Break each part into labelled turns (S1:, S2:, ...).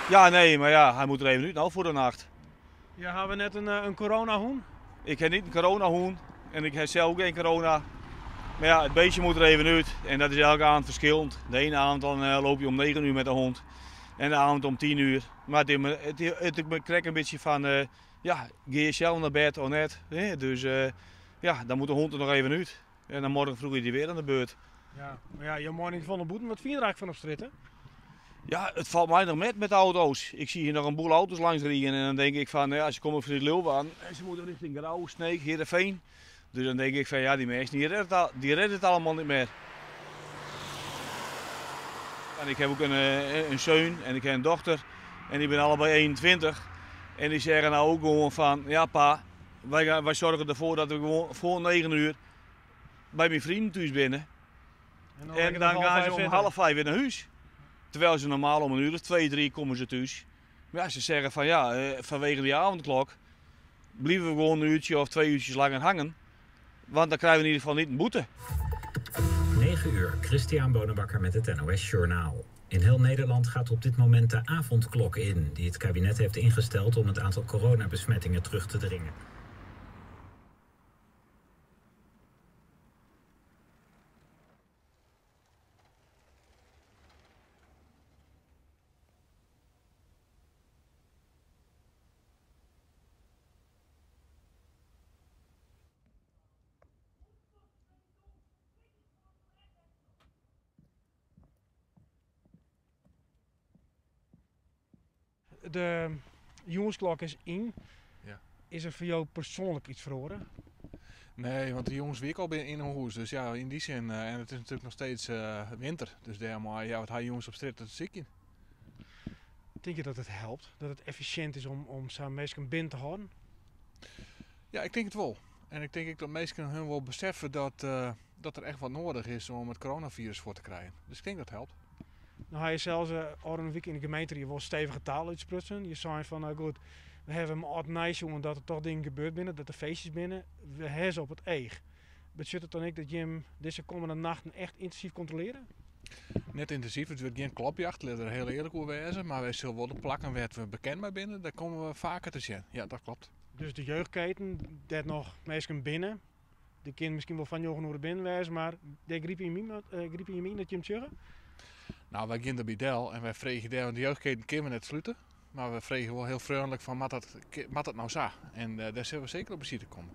S1: Ja, nee, maar ja, hij moet er even uit nou voor de nacht.
S2: Ja, hebben we net een coronahoen?
S1: Ik heb niet een coronahoen en ik heb zelf geen corona. Maar ja, het beestje moet er even uit en dat is elke avond verschillend. De ene avond dan, loop je om 9 uur met de hond en de avond om 10 uur. Maar ik krijg een beetje van, ja, ga je zelf naar bed of net? Hè? Dus ja, dan moet de hond er nog even uit. En dan morgen vroeg is hij weer aan de beurt.
S2: Ja, maar ja, je morning van de boete, wat vind je er eigenlijk van op stritten?
S1: Ja, het valt mij nog met de auto's. Ik zie hier nog een boel auto's langs rijden en dan denk ik van, ja, ze komen van de Leeuwen en ze moeten richting Grauw, Sneek, Heerenveen. Dus dan denk ik van, ja, die mensen die redden het allemaal niet meer. En ik heb ook een zoon en ik heb een dochter en die ben allebei 21. En die zeggen nou ook gewoon van, ja pa, wij zorgen ervoor dat we gewoon voor 9 uur bij mijn vrienden thuis binnen. En dan gaan ze om 4:30 weer naar huis. Terwijl ze normaal om 1 uur of 2, 3 komen ze thuis. Maar ja, ze zeggen van ja, vanwege die avondklok blijven we gewoon een uurtje of 2 uurtjes langer hangen. Want dan krijgen we in ieder geval niet een boete.
S3: 9 uur, Christian Bonenbakker met het NOS Journaal. In heel Nederland gaat op dit moment de avondklok in, die het kabinet heeft ingesteld om het aantal coronabesmettingen terug te dringen.
S2: De jongensklok is in.
S4: Ja.
S2: Is er voor jou persoonlijk iets verloren?
S4: Nee, want de jongens werken al in een huis. Dus ja, in die zin. En het is natuurlijk nog steeds winter. Dus daarom, ja, wat hij jongens op straat, dat zie ik in.
S2: Denk je dat het helpt? Dat het efficiënt is om zo'n mensen binnen te houden?
S4: Ja, ik denk het wel. En ik denk ook dat mensen hun wel beseffen dat er echt wat nodig is om het coronavirus voor te krijgen. Dus ik denk dat het helpt.
S2: Nou, hij je zelfs een week in de gemeente je wel stevige taal uitsprutsen. Je zei van, nou goed, we hebben hem altijd nice jongen dat er toch dingen gebeurt binnen, dat er feestjes binnen. We hebben ze op het eeg. Betekent het dan ook dat je hem deze komende nachten echt intensief controleren?
S4: Net intensief, het wordt geen klopjacht, laten we er heel eerlijk over wezen. Maar wij zullen wel de plakken waar we bekend bij binnen, daar komen we vaker te zien. Ja, dat klopt.
S2: Dus de jeugdketen, dat nog mensen binnen. Die kind misschien wel van jou naar binnen wijzen, maar die griep je in dat je hem zeggen?
S4: Nou, wij gaan bij Del en wij vregen daar, de jeugdketen kunnen we net sluiten. Maar we vregen wel heel vriendelijk van, mag dat nou zo? En daar zullen we zeker op bezien te komen.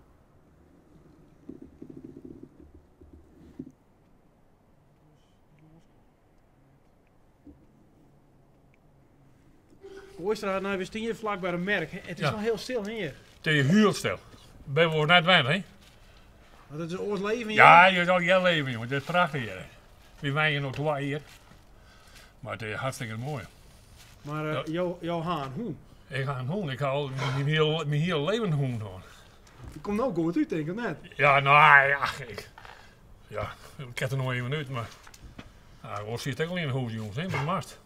S2: Oosterhout, nou we staan hier vlak bij een merk. Het is wel heel stil hier.
S5: Het is heel stil. Ben we net weinig, hè?
S2: Want het is ons leven hier.
S5: Ja, je zal je leven, jongen. Het is prachtig hier. We wijnen nog 2 hier. Maar het is hartstikke mooi.
S2: Maar jouw haan, hoe?
S5: Ik ga een hoen. Ik ga al mijn hele leven een hoen doen.
S2: Die komt nou goed uit, denk ik net.
S5: Ja, nou ja, ik heb er nog even uit, maar... Nou, ik zit ook al in een hoed, jongens, hè, met mast.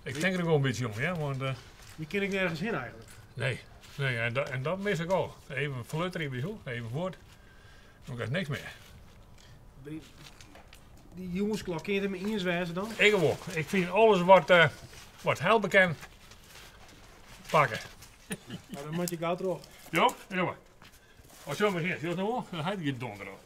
S5: Ik denk er wel een beetje om, ja, want...
S2: Die ken ik nergens heen eigenlijk.
S5: Nee, en dat mis ik al. Even flutteren bij zo, even voort. Dan is niks meer.
S2: Die jongensklok, kun je het met eens wijzen dan?
S5: Ik ook. Ik vind alles wat heel bekend pakken.
S2: Nou, dan moet je gauw terug.
S5: Ja, jongen. Als je maar hier, zie je het nou? Dan heb je het donder op.